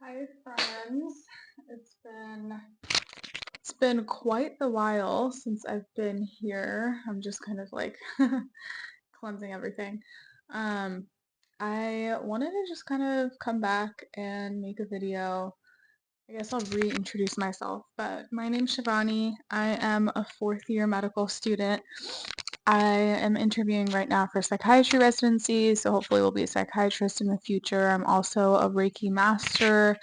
Hi friends. It's been it's been quite the while since I've been here. I'm just kind of like cleansing everything. Um I wanted to just kind of come back and make a video. I guess I'll reintroduce myself, but my name's Shivani. I am a fourth year medical student. I am interviewing right now for psychiatry residency, so hopefully will be a psychiatrist in the future. I'm also a Reiki master.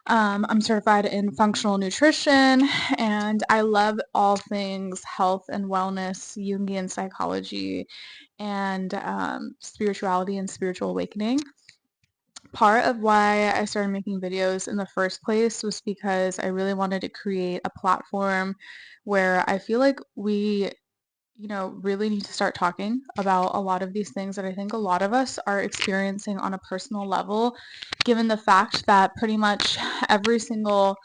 I'm certified in functional nutrition, and I love all things health and wellness, Jungian psychology, and spirituality and spiritual awakening. Part of why I started making videos in the first place was because I really wanted to create a platform where I feel like we really need to start talking about a lot of these things that I think a lot of us are experiencing on a personal level, given the fact that pretty much every single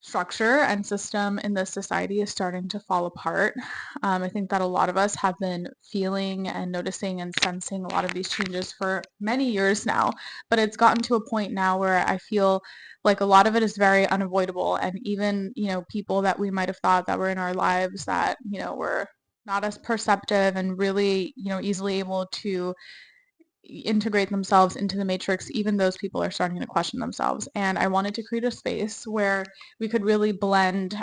structure and system in this society is starting to fall apart. I think that a lot of us have been feeling and noticing and sensing a lot of these changes for many years now, but it's gotten to a point now where I feel like a lot of it is very unavoidable. And even, people that we might have thought that were in our lives that, were not as perceptive and really, easily able to integrate themselves into the matrix, even those people are starting to question themselves. And I wanted to create a space where we could really blend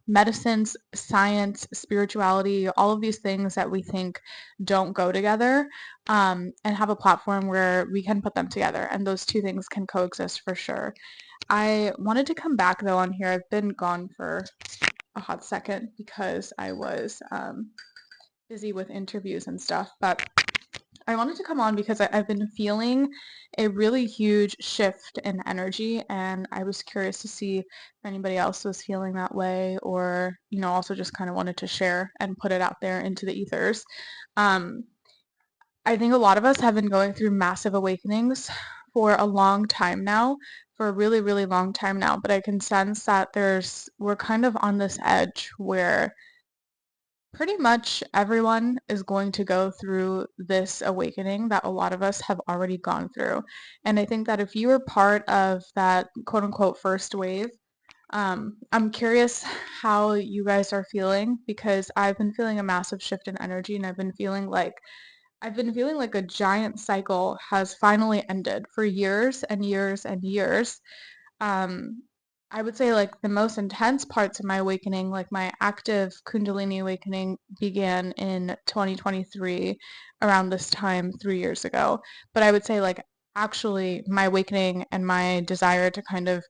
medicines, science, spirituality, all of these things that we think don't go together, and have a platform where we can put them together. And those two things can coexist for sure. I wanted to come back though on here. I've been gone for a hot second because I was busy with interviews and stuff, but I wanted to come on because I've been feeling a really huge shift in energy, and I was curious to see if anybody else was feeling that way, or, also just kind of wanted to share and put it out there into the ethers. Um, I think a lot of us have been going through massive awakenings for a long time now, for a really, really long time now, but I can sense that we're kind of on this edge where pretty much everyone is going to go through this awakening that a lot of us have already gone through. And I think that if you were part of that quote unquote first wave, I'm curious how you guys are feeling because I've been feeling a massive shift in energy and I've been feeling like a giant cycle has finally ended for years and years and years. um, I would say like the most intense parts of my awakening, like my active Kundalini awakening began in 2023 around this time 3 years ago. But I would say like actually my awakening and my desire to kind of,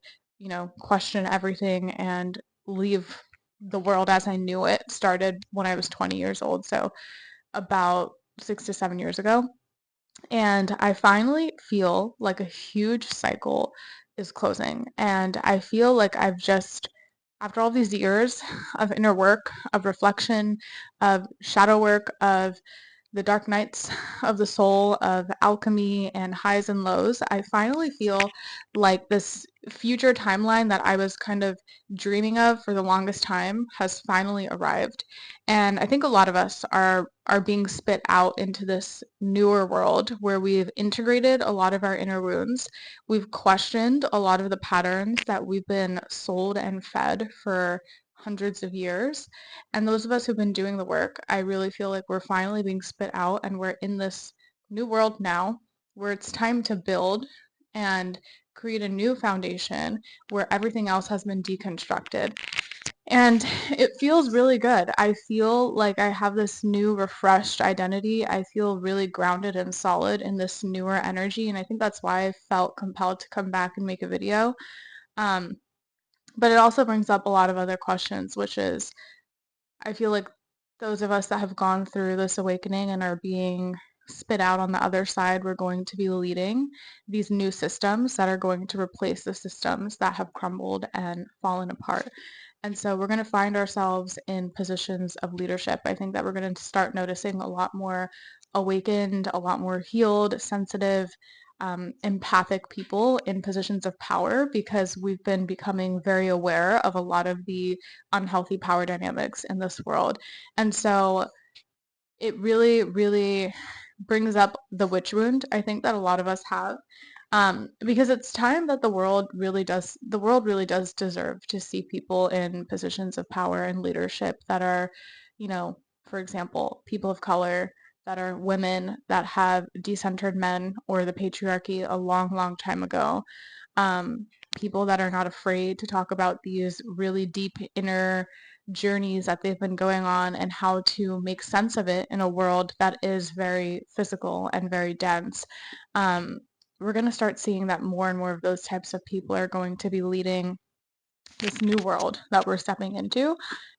question everything and leave the world as I knew it started when I was 20 years old. So about 6 to 7 years ago. And I finally feel like a huge cycle is closing. And I feel like after all these years of inner work, of reflection, of shadow work, of the dark nights of the soul, of alchemy and highs and lows, I finally feel like this future timeline that I was kind of dreaming of for the longest time has finally arrived. And I think a lot of us are being spit out into this newer world where we've integrated a lot of our inner wounds. We've questioned a lot of the patterns that we've been sold and fed for hundreds of years. And those of us who've been doing the work, I really feel like we're finally being spit out and we're in this new world now where it's time to build and create a new foundation where everything else has been deconstructed. And it feels really good. I feel like I have this new refreshed identity. I feel really grounded and solid in this newer energy. And I think that's why I felt compelled to come back and make a video. Um, but it also brings up a lot of other questions, which is I feel like those of us that have gone through this awakening and are being spit out on the other side, we're going to be leading these new systems that are going to replace the systems that have crumbled and fallen apart. And so we're going to find ourselves in positions of leadership. I think that we're going to start noticing a lot more awakened, a lot more healed, sensitive, empathic people in positions of power because we've been becoming very aware of a lot of the unhealthy power dynamics in this world. And so it really, really brings up the witch wound, I think, that a lot of us have. Because it's time that the world really does deserve to see people in positions of power and leadership that are, you know, for example, people of color, that are women, that have decentered men or the patriarchy a long, long time ago. um, People that are not afraid to talk about these really deep inner journeys that they've been going on and how to make sense of it in a world that is very physical and very dense. Um, we're going to start seeing that more and more of those types of people are going to be leading this new world that we're stepping into.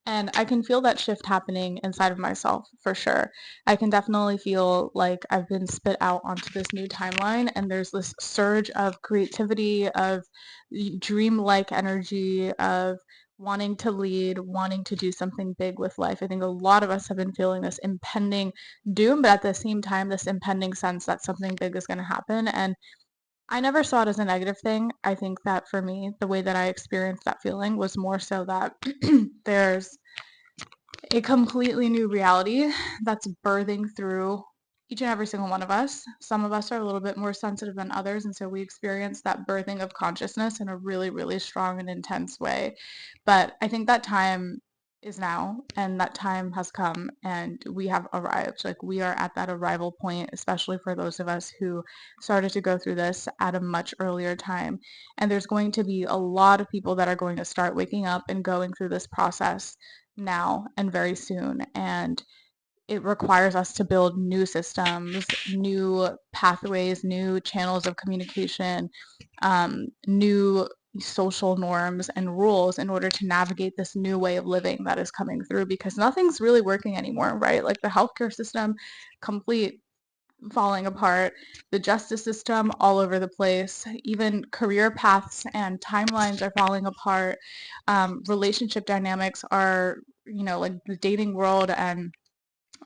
And I can feel that shift happening inside of myself for sure. I can definitely feel like I've been spit out onto this new timeline, and there's this surge of creativity, of dreamlike energy, of wanting to lead, wanting to do something big with life. I think a lot of us have been feeling this impending doom, but at the same time, this impending sense that something big is going to happen. And I never saw it as a negative thing. I think that for me, the way that I experienced that feeling was more so that there's a completely new reality that's birthing through each and every single one of us. Some of us are a little bit more sensitive than others, and so we experience that birthing of consciousness in a really, really strong and intense way. But I think that time is now, and that time has come, and we have arrived. Like, we are at that arrival point, especially for those of us who started to go through this at a much earlier time. And there's going to be a lot of people that are going to start waking up and going through this process now and very soon. And it requires us to build new systems, new pathways, new channels of communication, new social norms and rules in order to navigate this new way of living that is coming through, because nothing's really working anymore, right? Like the healthcare system, complete falling apart, the justice system all over the place, even career paths and timelines are falling apart. Relationship dynamics are, like the dating world and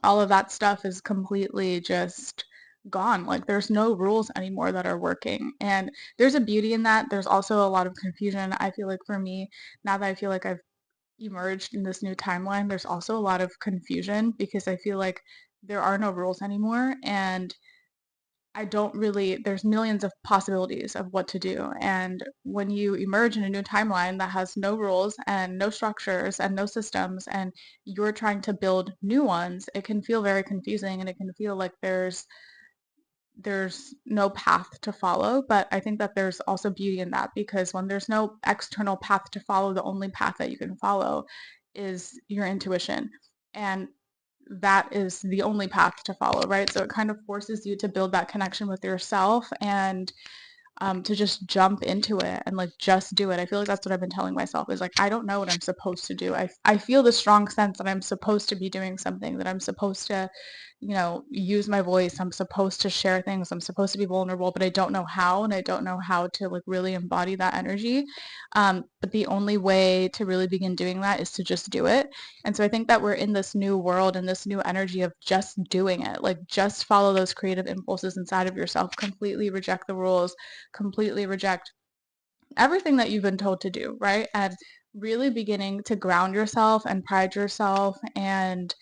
all of that stuff is completely just gone. Like there's no rules anymore that are working. And there's a beauty in that. There's also a lot of confusion. I feel like for me, now that I feel like I've emerged in this new timeline, there's also a lot of confusion because I feel like there are no rules anymore. And I don't really, there's millions of possibilities of what to do. And when you emerge in a new timeline that has no rules and no structures and no systems, and you're trying to build new ones, it can feel very confusing and it can feel like there's no path to follow. But I think that there's also beauty in that, because when there's no external path to follow, the only path that you can follow is your intuition. And that is the only path to follow, right? So it kind of forces you to build that connection with yourself and to just jump into it and like just do it. I feel like that's what I've been telling myself is like, I don't know what I'm supposed to do. I feel the strong sense that I'm supposed to be doing something, that I'm supposed to, use my voice. I'm supposed to share things. I'm supposed to be vulnerable, but I don't know how, and I don't know how to like really embody that energy. But the only way to really begin doing that is to just do it. And so I think that we're in this new world and this new energy of just doing it. Like just follow those creative impulses inside of yourself, completely reject the rules, completely reject everything that you've been told to do, right? And really beginning to ground yourself and pride yourself and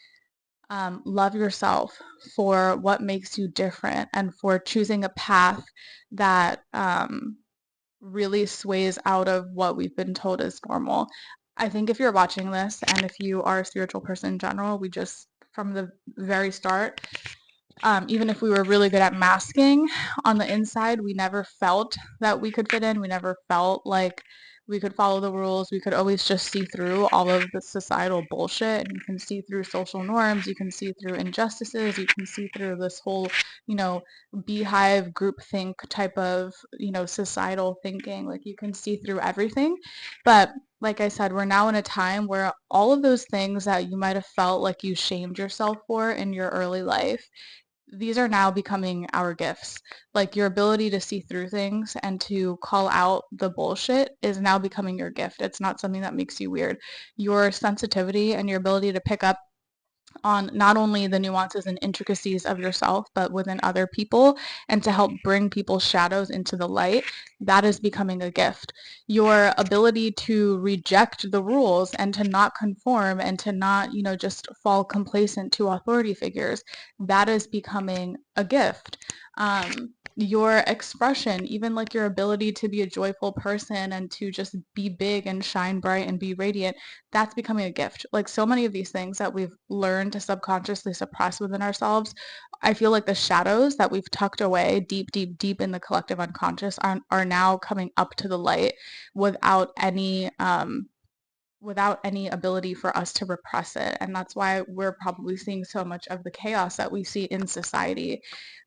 love yourself for what makes you different and for choosing a path that really sways out of what we've been told is normal. I think if you're watching this and if you are a spiritual person in general, we just, from the very start, even if we were really good at masking on the inside, we never felt that we could fit in. We never felt like we could follow the rules. We could always just see through all of the societal bullshit. And you can see through social norms. You can see through injustices. You can see through this whole, beehive groupthink type of, societal thinking. Like you can see through everything. But like I said, we're now in a time where all of those things that you might have felt like you shamed yourself for in your early life, these are now becoming our gifts. Like your ability to see through things and to call out the bullshit is now becoming your gift. It's not something that makes you weird. Your sensitivity and your ability to pick up on not only the nuances and intricacies of yourself, but within other people, and to help bring people's shadows into the light, that is becoming a gift. Your ability to reject the rules and to not conform and to not, just fall complacent to authority figures, that is becoming a gift. your expression, even like your ability to be a joyful person and to just be big and shine bright and be radiant, that's becoming a gift. Like so many of these things that we've learned to subconsciously suppress within ourselves, I feel like the shadows that we've tucked away deep, deep, deep in the collective unconscious are now coming up to the light without any ability for us to repress it. And that's why we're probably seeing so much of the chaos that we see in society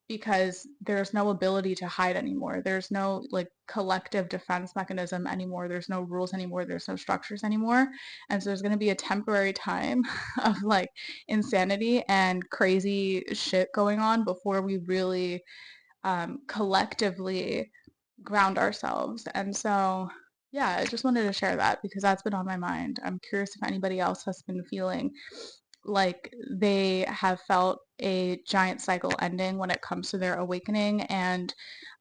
because there's no ability to hide anymore. There's no like collective defense mechanism anymore. There's no rules anymore. There's no structures anymore. And so there's going to be a temporary time of like insanity and crazy shit going on before we really collectively ground ourselves. And so, yeah, I just wanted to share that because that's been on my mind. I'm curious if anybody else has been feeling like they have felt a giant cycle ending when it comes to their awakening. And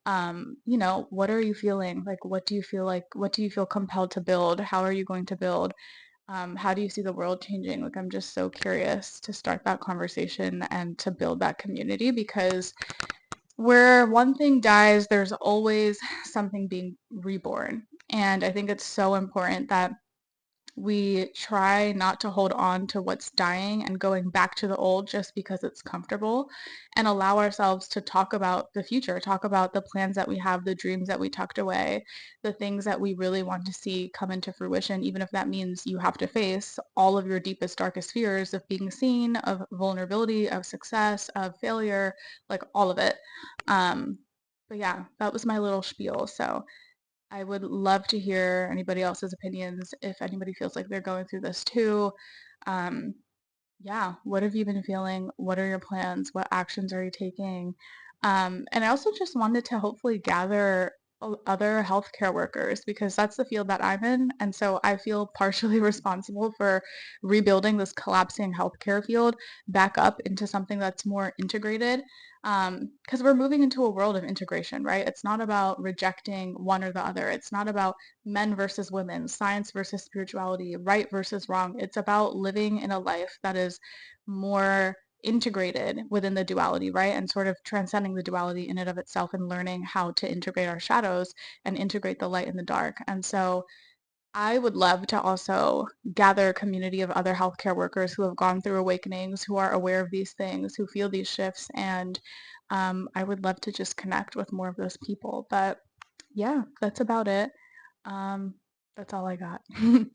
what are you feeling? Like, what do you feel like? What do you feel compelled to build? How are you going to build? How do you see the world changing? Like, I'm just so curious to start that conversation and to build that community because where one thing dies, there's always something being reborn. And I think it's so important that we try not to hold on to what's dying and going back to the old just because it's comfortable and allow ourselves to talk about the future, talk about the plans that we have, the dreams that we tucked away, the things that we really want to see come into fruition, even if that means you have to face all of your deepest, darkest fears of being seen, of vulnerability, of success, of failure, like all of it. But yeah, that was my little spiel. So I would love to hear anybody else's opinions if anybody feels like they're going through this too. Um, yeah, what have you been feeling? What are your plans? What actions are you taking? And I also just wanted to hopefully gather other healthcare workers because that's the field that I'm in. And so I feel partially responsible for rebuilding this collapsing healthcare field back up into something that's more integrated. Because we're moving into a world of integration, right? It's not about rejecting one or the other. It's not about men versus women, science versus spirituality, right versus wrong. It's about living in a life that is more integrated within the duality, right? And sort of transcending the duality in and of itself and learning how to integrate our shadows and integrate the light and the dark. And so I would love to also gather a community of other healthcare workers who have gone through awakenings, who are aware of these things, who feel these shifts. And I would love to just connect with more of those people. But yeah, that's about it. Um, that's all I got.